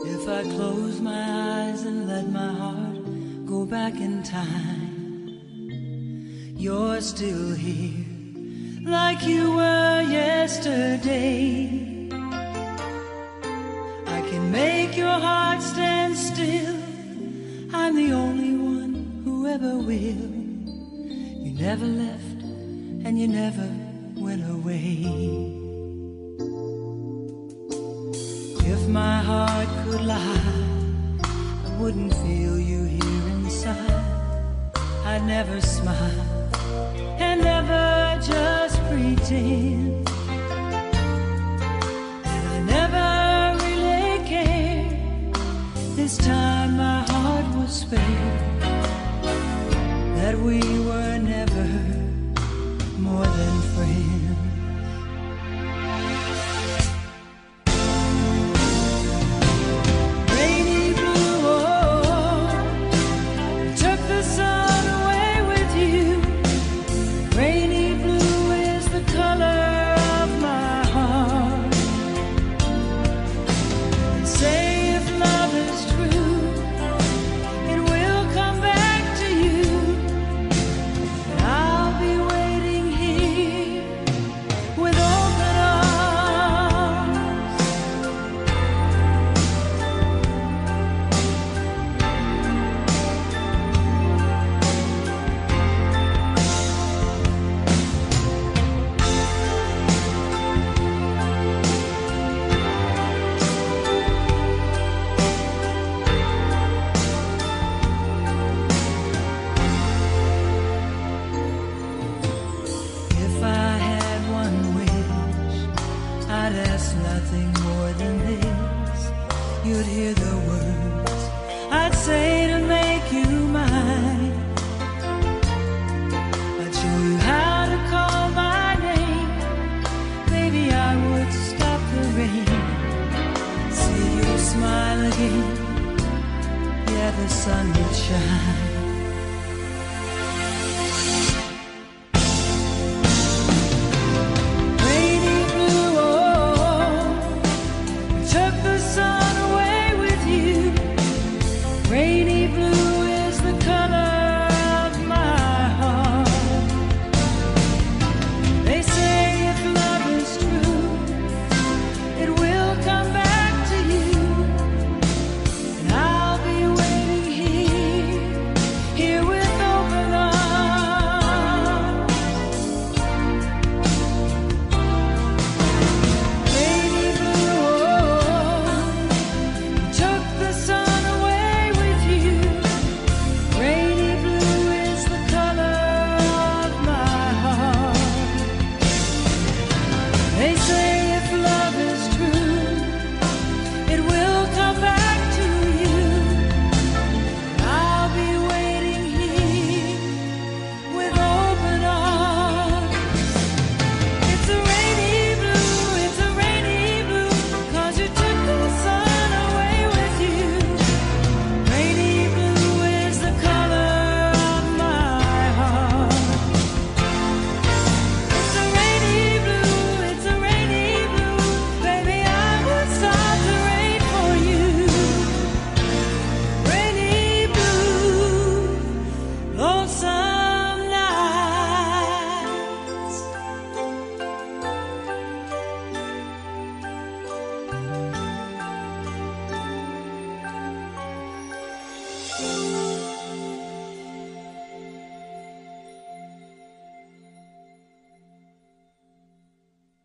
If I close my eyes and let my heart go back in time, you're still here like you were yesterday. I can make your heart stand still. I'm the only one who ever will. You never left and you never went away. If my heart could lie, I wouldn't feel you here inside. I'd never smile and never just pretend. And I never really cared. This time my heart was spared. That we were never more than friends. Nothing more than this. You'd hear the words I'd say to make you mine. I'd show you how to call my name. Maybe I would stop the rain, see you smile again. Yeah, the sun would shine.